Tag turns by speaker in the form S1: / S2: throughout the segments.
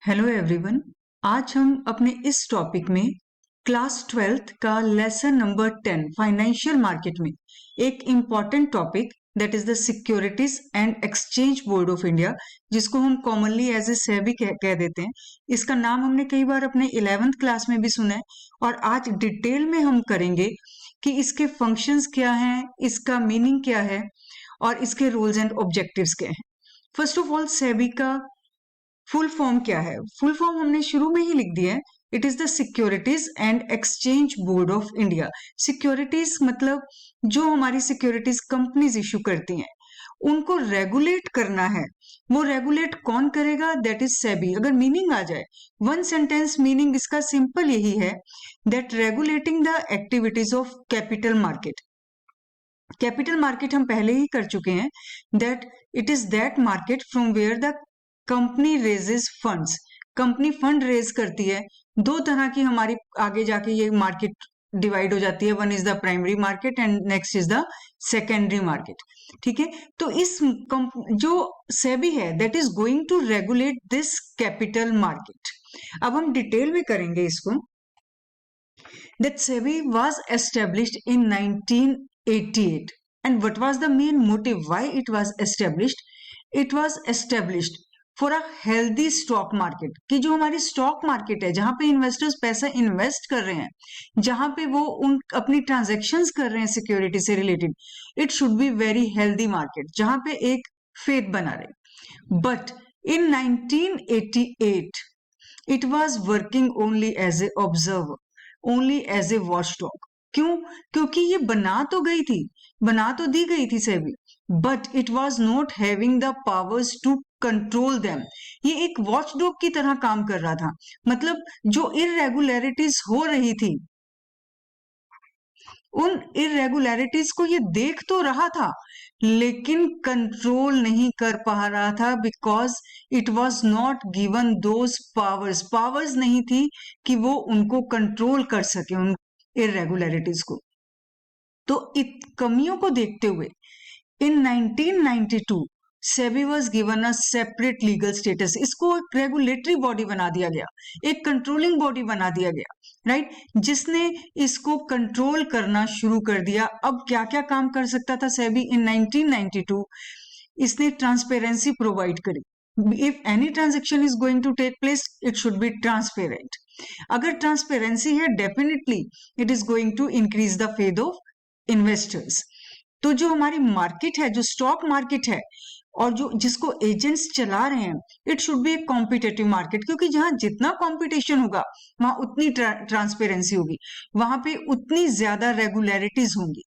S1: Hello everyone. आज हम अपने इस टॉपिक में क्लास 12th का लेसन नंबर 10 फाइनेंशियल मार्केट में एक important topic that is the securities and exchange board of India, जिसको हम कॉमनली एज ए सेबी कह देते हैं। इसका नाम हमने कई बार अपने 11th क्लास में भी सुना है और आज डिटेल में हम करेंगे कि इसके फंक्शंस क्या हैं, इसका मीनिंग क्या है और इसके रूल्स एंड ऑब्जेक्टिव्स क्या हैं। फर्स्ट ऑफ ऑल, सेबी का फुल फॉर्म क्या है? फुल फॉर्म हमने शुरू में ही लिख दिया है। It is the securities and exchange board of India. Securities मतलब जो हमारी सिक्योरिटीज कंपनीज इशू करती हैं उनको रेगुलेट करना है। वो रेगुलेट कौन करेगा? That is SEBI. अगर मीनिंग आ जाए, वन सेंटेंस मीनिंग इसका सिंपल यही है, that regulating the activities of capital market. Capital market हम पहले ही कर चुके हैं, that it is that market from where the company raises funds. Company fund raise करती है। दो तरह की हमारी आगे जाके ये मार्केट डिवाइड हो जाती है। One is the primary market and next is the secondary market. ठीक है, तो इस जो सेबी है that is going to regulate this capital market. अब हम डिटेल में करेंगे इसको। That SEBI was established in 1988 and what was the main motive why it was established? It was established for a healthy stock market, कि जो हमारी stock market है जहां पे इन्वेस्टर्स पैसा इन्वेस्ट कर रहे हैं, जहां पे वो उन अपनी ट्रांजैक्शंस कर रहे हैं सिक्योरिटी से related, it should be very healthy market जहां पे एक फेथ बना रहे। But in 1988 it was working only as a observer, only as a watchdog. क्यों? क्योंकि ये बना तो गई थी, बना तो दी गई थी SEBI, but it was not having the powers to control them. ये एक वॉचडॉग की तरह काम कर रहा था। मतलब जो इरेगुलरिटीज हो रही थी, उन इरेगुलरिटीज को ये देख तो रहा था लेकिन कंट्रोल नहीं कर पा रहा था, because it was not given those powers. Powers नहीं थी कि वो उनको कंट्रोल कर सके उन इरेगुलरिटीज को। तो इत कमियों को देखते हुए इन 1992 SEBI was given a separate legal status. इसको एक रेगुलेटरी बॉडी बना दिया गया, एक कंट्रोलिंग बॉडी बना दिया गया, राइट, जिसने इसको कंट्रोल करना शुरू कर दिया। अब क्या क्या काम कर सकता था सेबी इन 1992? इसने ट्रांसपेरेंसी प्रोवाइड करी। If any transaction is going to take place, it should be transparent. अगर ट्रांसपेरेंसी है, definitely it is going to increase the faith of investors. तो जो हमारी मार्केट है, जो स्टॉक मार्केट है और जो जिसको एजेंट्स चला रहे हैं, it should B A competitive market, क्योंकि जहां जितना कंपटीशन होगा वहां उतनी ट्रांसपेरेंसी होगी, वहां पे उतनी ज्यादा रेगुलरिटीज होंगी।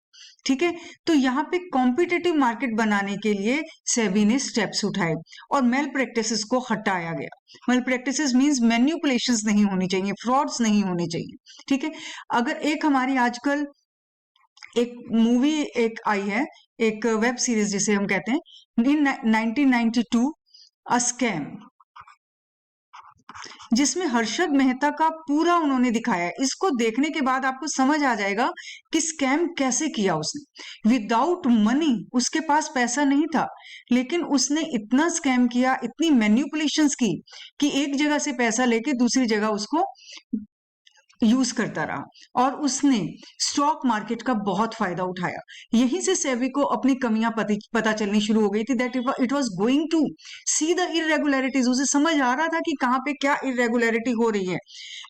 S1: ठीक है, तो यहाँ पे कॉम्पिटेटिव मार्केट बनाने के लिए सेबी ने स्टेप्स उठाए और मेल प्रैक्टिसेस को हटाया गया। मेल प्रैक्टिसेस मींस मैन्युपुलेशंस नहीं होनी चाहिए, फ्रॉड्स नहीं होने चाहिए। ठीक है, अगर एक हमारी आजकल एक मूवी एक आई है, एक वेब सीरीज जिसे हम कहते हैं, इन 1992 अ स्कैम, जिसमें हर्षद मेहता का पूरा उन्होंने दिखाया है। इसको देखने के बाद आपको समझ आ जाएगा कि स्कैम कैसे किया उसने। विदाउट मनी, उसके पास पैसा नहीं था, लेकिन उसने इतना स्कैम किया, इतनी मैन्युपुलेशंस की कि एक जगह से पैसा लेके दूसरी जगह उसको यूज करता रहा और उसने स्टॉक मार्केट का बहुत फायदा उठाया। यहीं से सेबी को अपनी कमियां पता चलनी शुरू हो गई थी, that it was going to see the irregularities. उसे समझ आ रहा था कि कहां पे क्या इरेगुलरिटी हो रही है,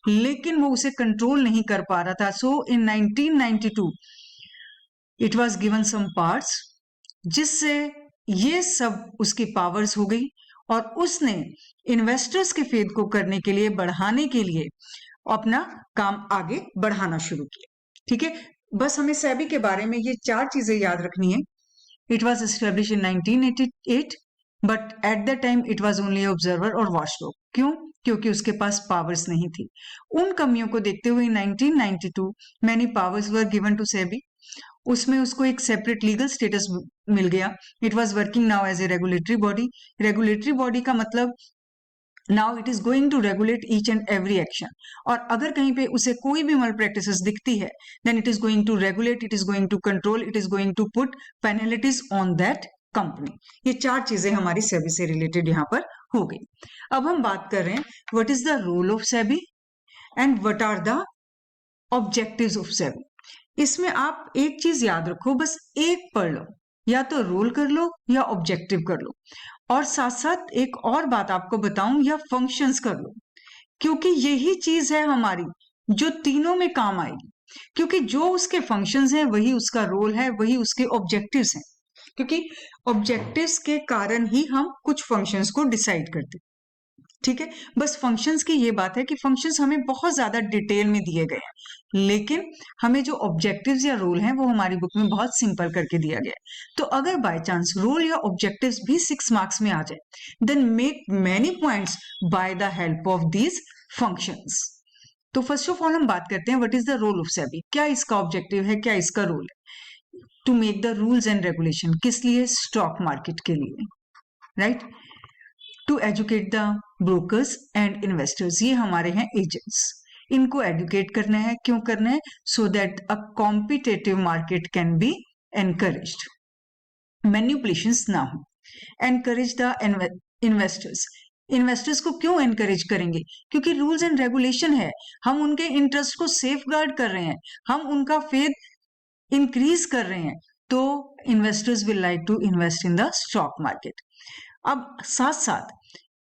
S1: लेकिन वो उसे कंट्रोल नहीं कर पा रहा था। So in 1992 it was given some powers, जिससे ये सब उसकी पावर्स हो गई और उसने इन्वेस्टर्स के फेथ को करने के लिए, बढ़ाने के लिए अपना काम आगे बढ़ाना शुरू किया। ठीक है, बस हमें सेबी के बारे में ये चार चीजें याद रखनी है। It was establish in 1988 but at the time it was only observer और वॉचडॉग। क्यों? क्योंकि उसके पास पावर्स नहीं थी। उन कमियों को देखते हुए 1992 many powers were given to SEBI. उसमें उसको एक सेपरेट लीगल स्टेटस मिल गया। It was working now as a regulatory body. Regulatory body का मतलब now it is going to regulate each and every action. और अगर कहीं पे उसे कोई भी मल प्रैक्टिसेस दिखती है, then it is going to regulate, it is going to control, it is going to put penalties on that company. ये चार चीजें हमारी सेबी से रिलेटेड यहाँ पर हो गई। अब हम बात कर रहे हैं what is the role of SEBI and what are the objectives of SEBI. इसमें आप एक चीज याद रखो, बस एक पढ़ लो, या तो रोल कर लो या ऑब्जेक्टिव कर लो, और साथ साथ एक और बात आपको बताऊं, या फंक्शंस कर लो, क्योंकि यही चीज है हमारी जो तीनों में काम आएगी। क्योंकि जो उसके फंक्शंस हैं वही उसका रोल है, वही उसके ऑब्जेक्टिव्स हैं, क्योंकि ऑब्जेक्टिव्स के कारण ही हम कुछ फंक्शंस को डिसाइड करते हैं। ठीक है, बस फंक्शंस की ये बात है कि फंक्शंस हमें बहुत ज्यादा डिटेल में दिए गए हैं, लेकिन हमें जो ऑब्जेक्टिव्स या रोल हैं वो हमारी बुक में बहुत सिंपल करके दिया गया है। तो अगर बाय चांस रोल या ऑब्जेक्टिव्स भी 6 मार्क्स में आ जाए, then make many points by the help of these functions. तो फर्स्ट ऑफ ऑल हम बात करते हैं what is the role of SEBI, क्या इसका ऑब्जेक्टिव है, क्या इसका रोल है। To make the rules and regulation, किस लिए, स्टॉक मार्केट के लिए, right. To educate the brokers and investors, ये हमारे हैं एजेंट्स, इनको एजुकेट करना है, क्यों करना है, so that a competitive market can be encouraged, manipulations ना हो। एनकरेज द इन्वेस्टर्स, इन्वेस्टर्स को क्यों एनकरेज करेंगे, क्योंकि रूल्स एंड रेगुलेशन है, हम उनके इंटरेस्ट को सेफ गार्ड कर रहे हैं, हम उनका फेथ इंक्रीज कर रहे हैं, तो investors will like to invest in the stock market. अब साथ साथ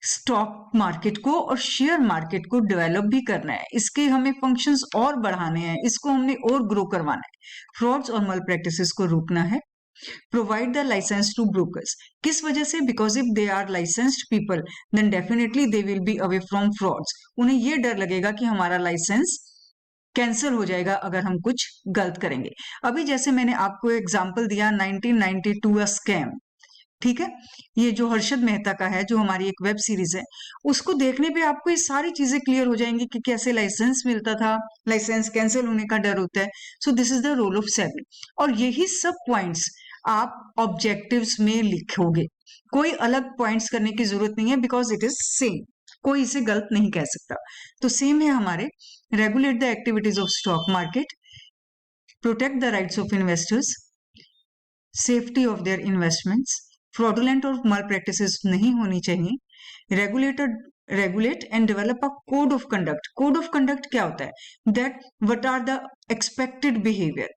S1: स्टॉक मार्केट को और शेयर मार्केट को डेवलप भी करना है, इसके हमें फंक्शंस और बढ़ाने हैं, इसको हमने और ग्रो करवाना है, फ्रॉड्स और मल प्रैक्टिसेस को रोकना है। Provide the license to brokers, किस वजह से, because if they are licensed people then definitely they will be away from frauds, उन्हें ये डर लगेगा कि हमारा लाइसेंस कैंसिल हो जाएगा अगर हम कुछ गलत करेंगे। अभी जैसे मैंने आपको एग्जांपल दिया 1992 स्कैम, ठीक है, ये जो हर्षद मेहता का है, जो हमारी एक वेब सीरीज है, उसको देखने पे आपको ये सारी चीजें क्लियर हो जाएंगी कि कैसे लाइसेंस मिलता था, लाइसेंस कैंसिल होने का डर होता है। So this is the role of SEBI, और यही सब पॉइंट्स आप ऑब्जेक्टिव्स में लिखोगे, कोई अलग पॉइंट्स करने की जरूरत नहीं है, बिकॉज इट इज सेम, कोई इसे गलत नहीं कह सकता। तो सेम है हमारे, regulate the activities of stock market, protect the rights of investors, safety of their investments, fraudulent और मल प्रैक्टिसेस नहीं होनी चाहिए, regulate and develop a code of conduct. Code of conduct क्या होता है, that what are the expected behaviour,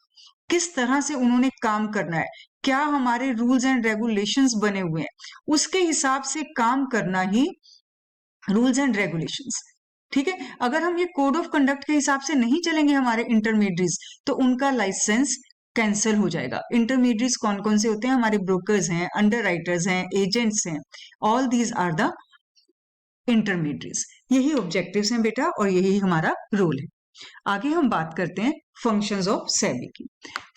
S1: किस तरह से उन्होंने काम करना है, क्या हमारे रूल्स एंड रेगुलेशंस बने हुए हैं, उसके हिसाब से काम करना ही रूल्स एंड रेगुलेशंस। ठीक है, अगर हम ये कोड ऑफ कंडक्ट के हिसाब से नहीं चलेंगे हमारे इंटरमीडिएट्स, तो उनका लाइसेंस कैंसिल हो जाएगा। इंटरमीडिएट्स कौन कौन से होते हैं, हमारे ब्रोकर्स हैं, अंडर राइटर्स हैं, एजेंट्स हैं, all these are the intermediates. यही ऑब्जेक्टिव्स हैं बेटा, और यही हमारा रोल है। आगे हम बात करते हैं फंक्शंस ऑफ सेबी की।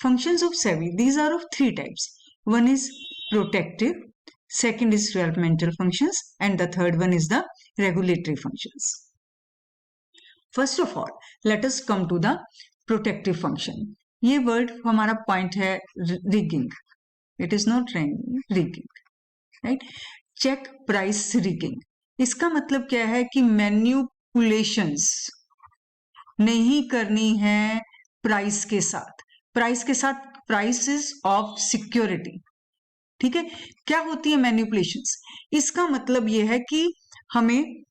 S1: Functions of SEBI, these are of 3 types, one is protective, second is developmental functions, and the third one is the regulatory functions. First of all, let us come to the protective function. ये word हमारा point है rigging, it is not rigging, right. Check price rigging, इसका मतलब क्या है कि मैन्युपुलेशंस नहीं करनी है प्राइस के साथ, प्राइसेस ऑफ सिक्योरिटी। ठीक है, क्या होती है मैन्युपुलेशंस, इसका मतलब यह है कि हमें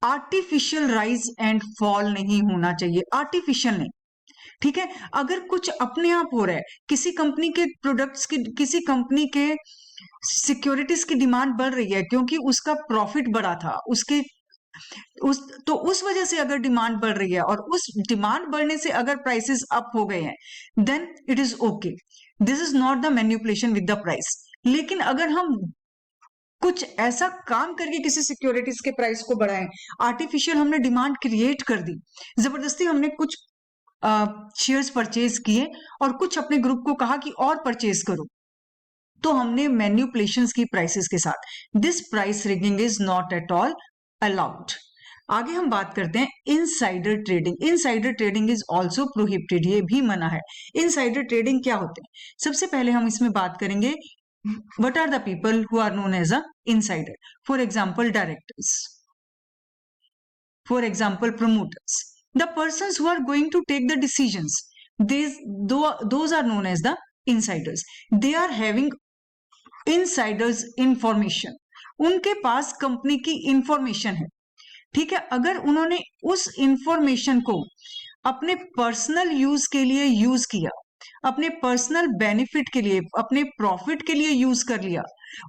S1: आर्टिफिशियल राइज एंड फॉल नहीं होना चाहिए, आर्टिफिशियल नहीं। ठीक है, अगर कुछ अपने आप हो रहा है, किसी कंपनी के प्रोडक्ट्स की, किसी कंपनी के सिक्योरिटीज की डिमांड बढ़ रही है क्योंकि उसका प्रॉफिट बढ़ा था, उस वजह से अगर डिमांड बढ़ रही है और उस डिमांड बढ़ने से अगर प्राइसेस अप हो गए हैं, then it is okay, this is not the manipulation with the price. लेकिन अगर हम कुछ ऐसा काम करके किसी सिक्योरिटीज के प्राइस को बढ़ाएं, आर्टिफिशियल हमने डिमांड क्रिएट कर दी, जबरदस्ती हमने कुछ शेयर्स परचेज किए और कुछ अपने ग्रुप को कहा कि और परचेज करो, तो हमने मैन्युपुलेशंस की प्राइसेस के साथ, this price rigging is not at all allowed. आगे हम बात करते हैं insider trading. Insider trading is also prohibited, ये भी मना है। इनसाइडर ट्रेडिंग क्या होते हैं, सबसे पहले हम इसमें बात करेंगे what are the people who are known as a insider, for example directors, for example promoters, the persons who are going to take the decisions, those are known as the insiders, they are having insiders information, उनके पास company की information है, ठीक है। अगर उन्होंने उस information को अपने पर्सनल यूज के लिए यूज किया, अपने पर्सनल बेनिफिट के लिए, अपने प्रॉफिट के लिए यूज कर लिया,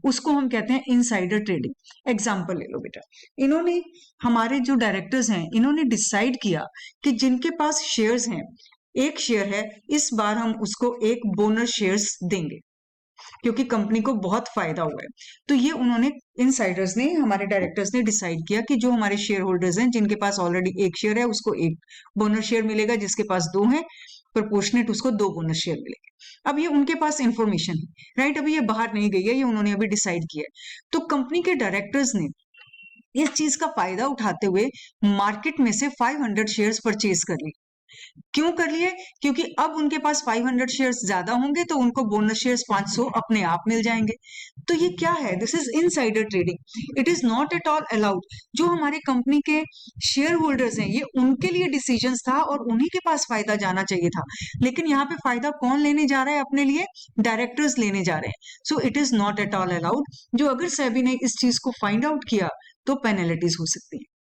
S1: उसको हम कहते हैं इनसाइडर ट्रेडिंग। एग्जांपल ले लो बेटा, इन्होंने, हमारे जो डायरेक्टर्स हैं, इन्होंने डिसाइड किया कि जिनके पास शेयर्स हैं, एक शेयर है, इस बार हम उसको एक बोनस शेयर्स देंगे क्योंकि कंपनी को बहुत फायदा हुआ है। तो ये उन्होंने, इनसाइडर्स ने, हमारे डायरेक्टर्स ने डिसाइड किया कि जो हमारे शेयर होल्डर्स हैं, जिनके पास ऑलरेडी एक शेयर है, उसको एक बोनस शेयर मिलेगा, जिसके पास दो है प्रोपोर्शनेट उसको दो बोनस शेयर मिलेंगे। अब ये उनके पास इंफॉर्मेशन है, राइट। अभी ये बाहर नहीं गई है, ये उन्होंने अभी डिसाइड किया है। तो कंपनी के डायरेक्टर्स ने इस चीज का फायदा उठाते हुए मार्केट में से 500 शेयर्स परचेज कर लिए। क्यों कर लिए? क्योंकि अब उनके पास 500 शेयर्स ज्यादा होंगे तो उनको बोनस शेयर्स 500 अपने आप मिल जाएंगे। तो ये क्या है? This is insider trading. It is not at all allowed. जो हमारे कंपनी के शेयर होल्डर्स हैं, ये उनके लिए डिसीजंस था और उन्हीं के पास फायदा जाना चाहिए था, लेकिन यहाँ पे फायदा कौन लेने जा रहा है अपने लिए? डायरेक्टर्स लेने जा रहे हैं। So it is not at all allowed. जो अगर सेबी ने इस चीज को फाइंड आउट किया तो पेनल्टीज हो सकती है।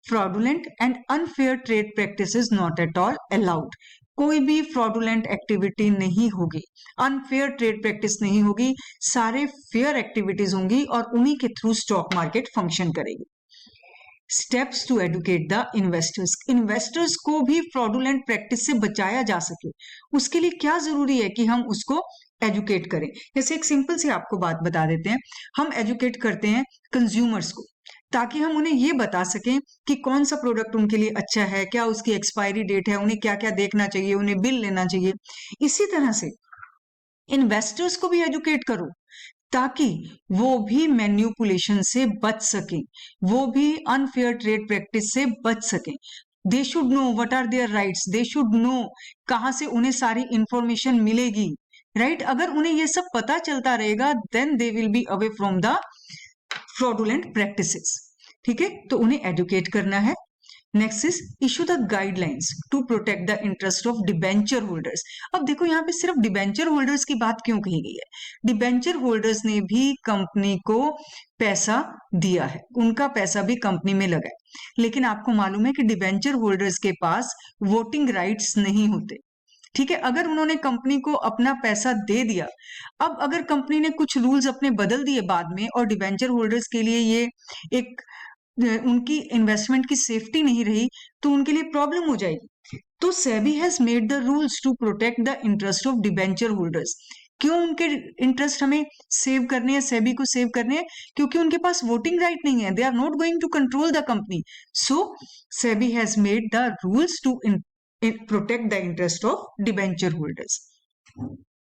S1: Fraudulent and unfair trade practice is not at all allowed. कोई भी फ्रॉडुलेंट एक्टिविटी नहीं होगी, अनफेयर ट्रेड प्रैक्टिस नहीं होगी, सारे फेयर एक्टिविटीज होंगी और उन्हीं के थ्रू स्टॉक मार्केट फंक्शन करेगी। Steps to educate the investors. Investors को भी फ्रॉडुलेंट प्रैक्टिस से बचाया जा सके, उसके लिए क्या जरूरी है कि हम उसको एजुकेट करें। जैसे एक सिंपल सी आपको बात बता देते हैं, हम एजुकेट करते हैं कंज्यूमर्स को ताकि हम उन्हें ये बता सकें कि कौन सा प्रोडक्ट उनके लिए अच्छा है, क्या उसकी एक्सपायरी डेट है, उन्हें क्या क्या देखना चाहिए, उन्हें बिल लेना चाहिए। इसी तरह से इन्वेस्टर्स को भी एजुकेट करो ताकि वो भी मैन्युपुलेशन से बच सकें, वो भी अनफेयर ट्रेड प्रैक्टिस से बच सकें। They should know what are their rights, they should know कहां से उन्हें सारी इंफॉर्मेशन मिलेगी, राइट। अगर उन्हें ये सब पता चलता रहेगा then they will be away from the fraudulent practices, ठीक है। तो उन्हें एजुकेट करना है। Next is issue the guidelines to protect the interest of debenture holders. अब देखो यहाँ पे सिर्फ डिबेंचर होल्डर्स की बात क्यों कही गई है? डिबेंचर होल्डर्स ने भी कंपनी को पैसा दिया है, उनका पैसा भी कंपनी में लगा है, लेकिन आपको मालूम है कि डिबेंचर होल्डर्स के पास वोटिंग राइट्स नहीं होते, ठीक है। अगर उन्होंने कंपनी को अपना पैसा दे दिया, अब अगर कंपनी ने कुछ रूल्स अपने बदल दिए बाद में और डिबेंचर होल्डर्स के लिए ये एक उनकी इन्वेस्टमेंट की सेफ्टी नहीं रही तो उनके लिए प्रॉब्लम हो जाएगी। तो SEBI has made the rules to protect the interest of debenture holders. क्यों उनके इंटरेस्ट हमें सेव करने हैं, सेबी को सेव करने हैं? क्योंकि उनके पास वोटिंग राइट नहीं है, they are not going to control the company. So SEBI has made the rules to protect the interest of debenture holders.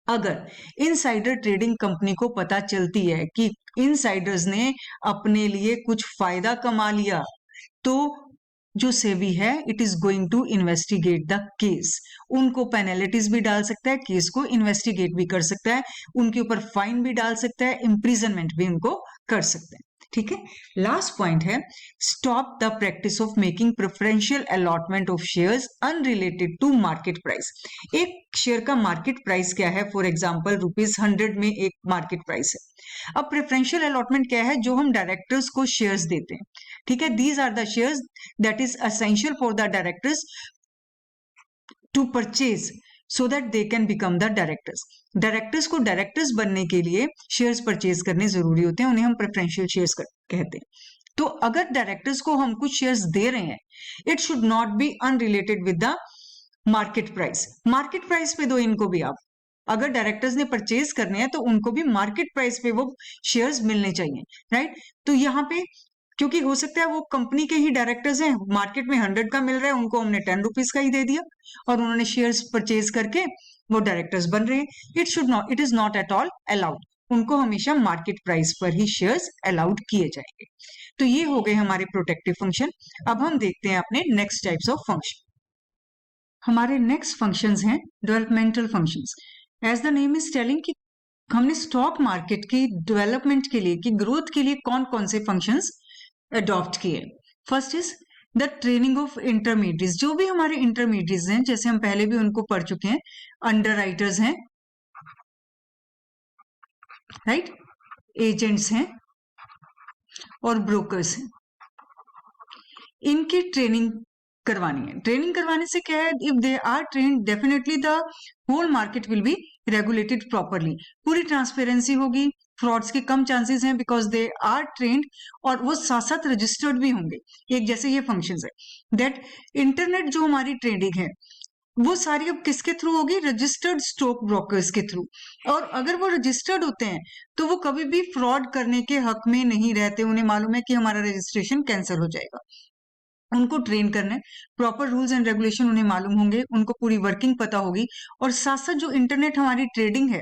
S1: अगर इनसाइडर ट्रेडिंग कंपनी को पता चलती है कि इनसाइडर्स ने अपने लिए कुछ फायदा कमा लिया, तो जो सेबी है it is going to investigate the case. उनको पेनल्टीज भी डाल सकता है, केस को इन्वेस्टिगेट भी कर सकता है, उनके ऊपर फाइन भी डाल सकता है, इम्प्रिजनमेंट भी उनको कर सकता है, ठीक है। लास्ट पॉइंट है stop the practice of making preferential allotment of shares unrelated to market price. एक शेयर का मार्केट प्राइस क्या है? फॉर एग्जांपल ₹100 में एक मार्केट प्राइस है। अब प्रेफरेंशियल अलॉटमेंट क्या है? जो हम डायरेक्टर्स को शेयर्स देते हैं, ठीक है। These are the shares that is essential for the directors to purchase so that they can become the directors. Directors को डायरेक्टर्स बनने के लिए शेयर्स परचेज करने जरूरी होते हैं, उन्हें हम प्रेफरेंशियल शेयर्स कहते हैं। तो अगर डायरेक्टर्स को हम कुछ शेयर्स दे रहे हैं, it should not be unrelated with the market price. Market price पे दो इनको भी आप। अगर डायरेक्टर्स ने परचेज करने हैं तो उनको भी मार्केट प्राइस पे वो शेयर्स मिलने चाहिए, राइट। तो यहाँ पे क्योंकि हो सकता है वो कंपनी के ही डायरेक्टर्स हैं, मार्केट में 100 का मिल रहा है, उनको हमने 10 रुपीज का ही दे दिया और उन्होंने शेयर्स परचेज करके वो डायरेक्टर्स बन रहे हैं। It is not at all allowed. उनको हमेशा मार्केट प्राइस पर ही शेयर्स अलाउड किए जाएंगे। तो ये हो गए हमारे प्रोटेक्टिव फंक्शन। अब हम देखते हैं अपने नेक्स्ट टाइप्स ऑफ फंक्शन। हमारे नेक्स्ट फंक्शंस हैं developmental functions. As the name is telling कि हमने स्टॉक मार्केट की डेवलपमेंट के लिए, की ग्रोथ के लिए कौन कौन से फंक्शंस अडॉप्ट किए। First is the training of intermediates. जो भी हमारे इंटरमीडिएट्स हैं, जैसे हम पहले भी उनको पढ़ चुके हैं, अंडर राइटर्स हैं, राइट, एजेंट्स हैं, और ब्रोकर्स हैं, इनकी ट्रेनिंग करवानी है। ट्रेनिंग करवाने से क्या है, if they are trained definitely the whole market will be regulated properly, पूरी ट्रांसपेरेंसी होगी, फ्रॉड्स के कम चांसेस हैं बिकॉज दे आर ट्रेन्ड, और वो साथ साथ रजिस्टर्ड भी होंगे। एक जैसे ये फंक्शंस है दैट इंटरनेट जो हमारी ट्रेडिंग है वो सारी अब किसके थ्रू होगी, रजिस्टर्ड स्टॉक ब्रोकर्स के थ्रू। और अगर वो रजिस्टर्ड होते हैं तो वो कभी भी फ्रॉड करने के हक में नहीं रहते, उन्हें मालूम है कि हमारा रजिस्ट्रेशन कैंसिल हो जाएगा। उनको ट्रेन करना है, प्रॉपर रूल्स एंड रेगुलेशन उन्हें मालूम होंगे, उनको पूरी वर्किंग पता होगी, और साथ साथ जो इंटरनेट हमारी ट्रेडिंग है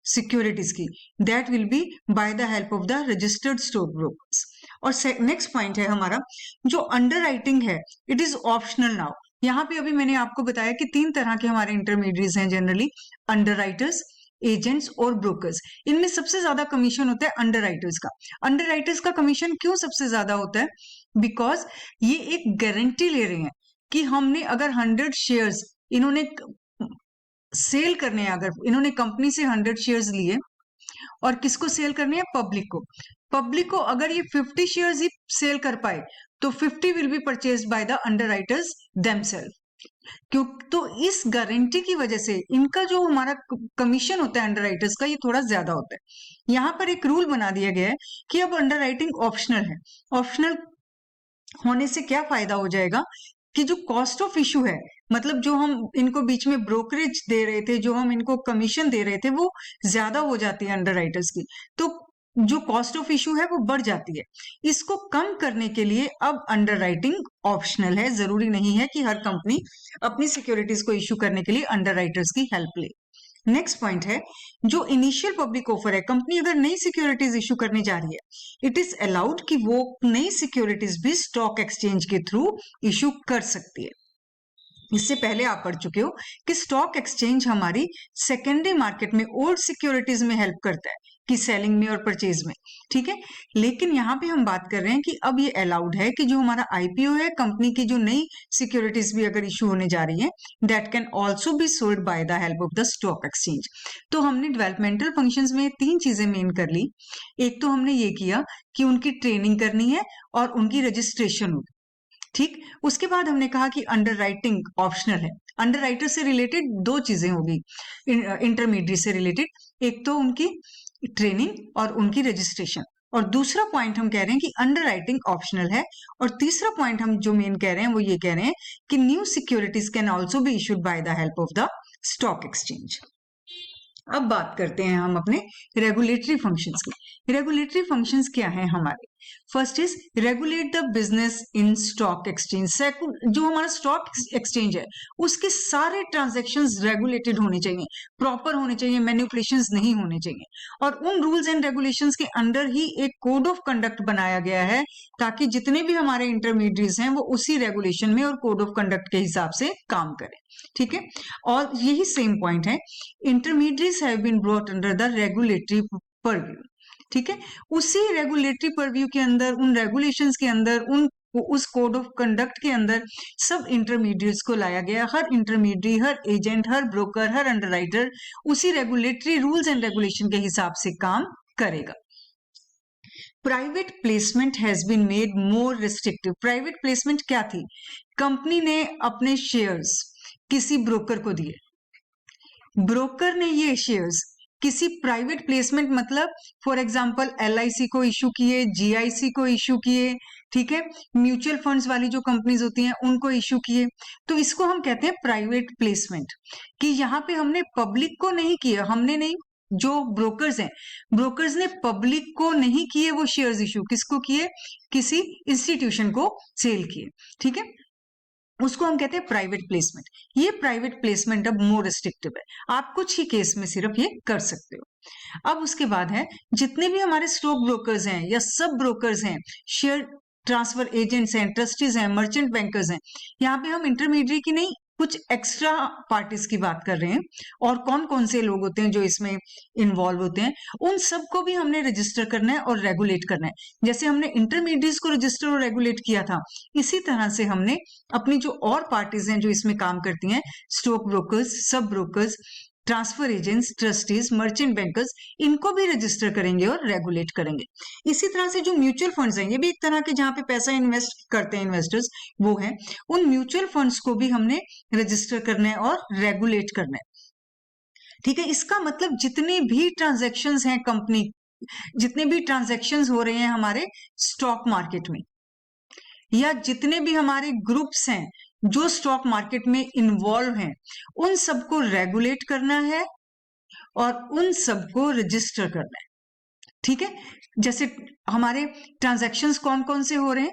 S1: सिक्योरिटीज की, that will be bye the help of the registered stock brokers. और नेक्स्ट पॉइंट है हमारा जो अंडर राइटिंग है, इट इज ऑप्शनल नाउ। यहाँ पे अभी मैंने आपको बताया कि 3 तरह के हमारे इंटरमीडिएट्स हैं जनरली, अंडर राइटर्स, एजेंट्स और ब्रोकर्स। इनमें सबसे ज्यादा कमीशन होता है अंडर राइटर्स का। अंडर राइटर्स का कमीशन क्यों सबसे ज्यादा होता है, बिकॉज ये एक गारंटी ले रहे हैं कि हमने अगर 100 शेयर्स इन्होंने सेल करने हैं, अगर इन्होंने कंपनी से 100 शेयर्स लिए और किसको सेल करने हैं, पब्लिक को अगर ये 50 शेयर्स ही सेल कर पाए तो 50 will be purchase by the underwriters themselves. क्यों, तो इस गारंटी की वजह से इनका जो हमारा कमीशन होता है अंडर राइटर्स का, ये थोड़ा ज्यादा होता है। यहाँ पर एक रूल बना दिया गया है कि अब अंडर राइटिंग ऑप्शनल है। ऑप्शनल होने से क्या फायदा हो जाएगा कि जो कॉस्ट ऑफ इशू है, मतलब जो हम इनको बीच में ब्रोकरेज दे रहे थे, जो हम इनको कमीशन दे रहे थे, वो ज्यादा हो जाती है अंडर राइटर्स की, तो जो कॉस्ट ऑफ इशू है वो बढ़ जाती है। इसको कम करने के लिए अब अंडर राइटिंग ऑप्शनल है, जरूरी नहीं है कि हर कंपनी अपनी सिक्योरिटीज को इशू करने के लिए अंडर राइटर्स की हेल्प ले। नेक्स्ट पॉइंट है जो इनिशियल पब्लिक ऑफर है, कंपनी अगर नई सिक्योरिटीज इशू करने जा रही है, इट इज अलाउड कि वो नई सिक्योरिटीज भी स्टॉक एक्सचेंज के थ्रू इशू कर सकती है। इससे पहले आप पढ़ चुके हो कि स्टॉक एक्सचेंज हमारी सेकेंडरी मार्केट में ओल्ड सिक्योरिटीज में हेल्प करता है कि सेलिंग में और परचेज में, ठीक है। लेकिन यहाँ पे हम बात कर रहे हैं कि अब ये अलाउड है कि जो हमारा आईपीओ है, कंपनी की जो नई सिक्योरिटीज भी अगर इशू होने जा रही है, that can also be sold by the help of the stock exchange. तो हमने डेवलपमेंटल फंक्शंस में 3 चीजें मेन कर ली। एक तो हमने ये किया कि उनकी ट्रेनिंग करनी है और उनकी रजिस्ट्रेशन होगी, ठीक। उसके बाद हमने कहा कि अंडर राइटिंग ऑप्शनल है। अंडर राइटर से रिलेटेड 2 चीजें होगी इंटरमीडिएट से रिलेटेड, एक तो उनकी ट्रेनिंग और उनकी रजिस्ट्रेशन, और दूसरा पॉइंट हम कह रहे हैं कि अंडर राइटिंग ऑप्शनल है, और तीसरा पॉइंट हम जो मेन कह रहे हैं वो ये कह रहे हैं कि new securities can also be issued by the help of the stock exchange. अब बात करते हैं हम अपने रेगुलेटरी फंक्शंस की। रेगुलेटरी फंक्शंस क्या हैं हमारे, first is regulate the business in stock exchange. जो हमारा स्टॉक एक्सचेंज है उसके सारे ट्रांजैक्शंस रेगुलेटेड होने चाहिए, प्रॉपर होने चाहिए, मैनिपुलेशंस नहीं होने चाहिए, और उन रूल्स एंड रेगुलेशंस के अंडर ही एक कोड ऑफ कंडक्ट बनाया गया है ताकि जितने भी हमारे इंटरमीडिएट्स हैं वो उसी रेगुलेशन में और कोड ऑफ कंडक्ट के हिसाब से काम करें, ठीक है। और यही सेम पॉइंट है, intermediates have been brought under the regulatory purview, ठीक है। उसी रेगुलेटरी परव्यू के अंदर, उन रेगुलेशंस के अंदर, उस कोड ऑफ कंडक्ट के अंदर सब इंटरमीडिएट्स को लाया गया। हर इंटरमीडिएट, हर एजेंट, हर ब्रोकर, हर अंडरराइटर उसी रेगुलेटरी रूल्स एंड रेगुलेशन के हिसाब से काम करेगा। Private placement has been made more restrictive. Private placement क्या थी, कंपनी ने अपने शेयर्स किसी ब्रोकर को दिए, ब्रोकर ने ये शेयर्स किसी प्राइवेट प्लेसमेंट, मतलब फॉर एग्जांपल एलआईसी को इशू किए, जीआईसी को इशू किए, ठीक है, म्यूचुअल फंड्स वाली जो कंपनीज होती हैं उनको इशू किए, तो इसको हम कहते हैं प्राइवेट प्लेसमेंट। कि यहाँ पे हमने पब्लिक को नहीं किया, हमने नहीं, जो ब्रोकर्स हैं, ब्रोकर्स ने पब्लिक को नहीं किए वो शेयर्स इशू, किसको किए, किसी इंस्टीट्यूशन को सेल किए, ठीक है, उसको हम कहते हैं प्राइवेट प्लेसमेंट। ये प्राइवेट प्लेसमेंट अब मोर रिस्ट्रिक्टिव है, आप कुछ ही केस में सिर्फ ये कर सकते हो। अब उसके बाद है जितने भी हमारे स्टॉक ब्रोकर्स हैं या सब ब्रोकर्स हैं, शेयर ट्रांसफर एजेंट्स हैं, ट्रस्टीज हैं, मर्चेंट बैंकर्स हैं, यहाँ पे हम इंटरमीडिएट की नहीं, कुछ एक्स्ट्रा पार्टीज की बात कर रहे हैं। और कौन कौन से लोग होते हैं जो इसमें इन्वॉल्व होते हैं, उन सबको भी हमने रजिस्टर करना है और रेगुलेट करना है। जैसे हमने इंटरमीडिएट्स को रजिस्टर और रेगुलेट किया था, इसी तरह से हमने अपनी जो और पार्टीज हैं जो इसमें काम करती हैं, स्टॉक ब्रोकर्स, सब brokers, transfer agents, trustees, merchant bankers, इनको भी रजिस्टर करेंगे और रेगुलेट करेंगे। इसी तरह से जो म्यूचुअल फंड्स हैं, ये भी एक तरह के जहां पे पैसा इन्वेस्ट करते हैं इन्वेस्टर्स, वो हैं। उन म्यूचुअल फंड्स को भी हमने रजिस्टर करना है और रेगुलेट करना है। ठीक है, इसका मतलब जितने भी ट्रांजैक्शंस हैं कंपनी, जितने भी ट्रांजैक्शंस हो रहे हैं हमारे स्टॉक मार्केट में, या जितने भी हमारे ग्रुप्स हैं जो स्टॉक मार्केट में इन्वॉल्व हैं, उन सबको रेगुलेट करना है और उन सबको रजिस्टर करना है। ठीक है, जैसे हमारे ट्रांजैक्शंस कौन कौन से हो रहे हैं,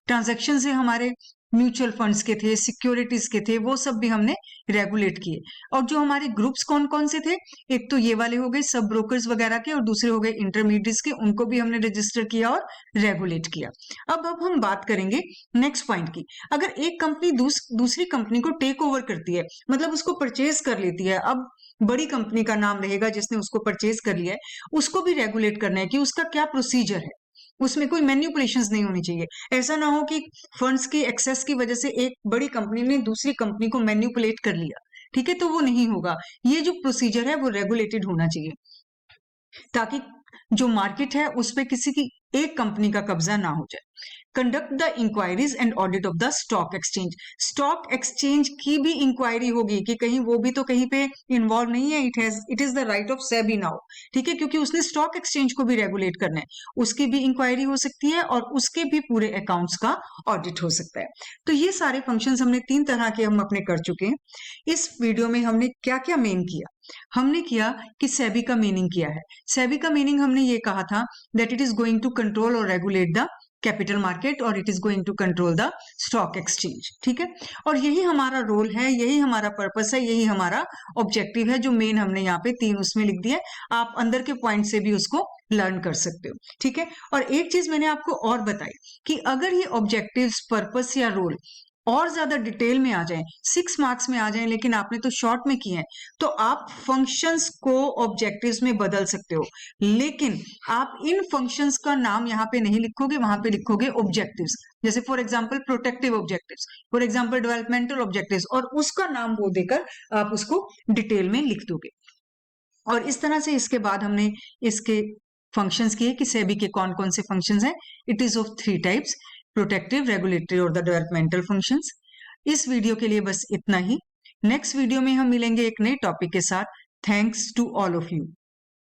S1: ट्रांजैक्शन से हमारे म्यूचुअल फंड्स के थे, सिक्योरिटीज के थे, वो सब भी हमने रेगुलेट किए। और जो हमारे ग्रुप्स कौन कौन से थे, एक तो ये वाले हो गए सब ब्रोकर्स वगैरह के, और दूसरे हो गए इंटरमीडिएट्स के, उनको भी हमने रजिस्टर किया और रेगुलेट किया। अब हम बात करेंगे नेक्स्ट पॉइंट की। अगर एक कंपनी दूसरी कंपनी को टेक ओवर करती है, मतलब उसको परचेज कर लेती है, अब बड़ी कंपनी का नाम रहेगा जिसने उसको परचेज कर लिया है, उसको भी रेगुलेट करना है कि उसका क्या प्रोसीजर है, उसमें कोई मैन्युपुलेशंस नहीं होनी चाहिए। ऐसा ना हो कि फंड्स की एक्सेस की वजह से एक बड़ी कंपनी ने दूसरी कंपनी को मैन्युपुलेट कर लिया। ठीक है, तो वो नहीं होगा। ये जो प्रोसीजर है वो रेगुलेटेड होना चाहिए, ताकि जो मार्केट है उस पर किसी की एक कंपनी का कब्जा ना हो जाए। Conduct the inquiries and audit of the stock exchange, stock exchange की भी इंक्वायरी होगी कि कहीं वो भी तो कहीं पे इन्वॉल्व नहीं है। It is the right of SEBI now. ठीक है, क्योंकि उसने स्टॉक एक्सचेंज को भी रेगुलेट करना है, उसकी भी इंक्वायरी हो सकती है और उसके भी पूरे अकाउंट्स का ऑडिट हो सकता है। तो ये सारे फंक्शंस हमने 3 तरह के हम अपने कर चुके हैं। इस वीडियो में हमने क्या क्या मेन किया, हमने किया कि सेबी का मीनिंग किया है। सेबी का मीनिंग हमने ये कहा था that it is going to control और रेगुलेट द कैपिटल मार्केट और it is going to control the stock exchange. ठीक है, और यही हमारा रोल है, यही हमारा पर्पस है, यही हमारा ऑब्जेक्टिव है, जो मेन हमने यहाँ पे 3 उसमें लिख दिया है। आप अंदर के पॉइंट से भी उसको लर्न कर सकते हो। ठीक है, और एक चीज मैंने आपको और बताई कि अगर ये ऑब्जेक्टिव्स, पर्पस या रोल और ज्यादा डिटेल में आ जाएं, 6 मार्क्स में आ जाएं, लेकिन आपने तो शॉर्ट में किए हैं, तो आप फंक्शंस को ऑब्जेक्टिव्स में बदल सकते हो। लेकिन आप इन फंक्शंस का नाम यहाँ पे नहीं लिखोगे, वहां पे लिखोगे ऑब्जेक्टिव्स। जैसे for example protective objectives, for example developmental objectives, और उसका नाम वो देकर आप उसको डिटेल में लिख दोगे। और इस तरह से इसके बाद हमने इसके फंक्शंस किए कि सेबी के कौन कौन से फंक्शंस हैं। It is of 3 types, protective, regulatory और द डेवलपमेंटल फंक्शंस। इस वीडियो के लिए बस इतना ही। नेक्स्ट वीडियो में हम मिलेंगे एक नए टॉपिक के साथ। Thanks to all of you.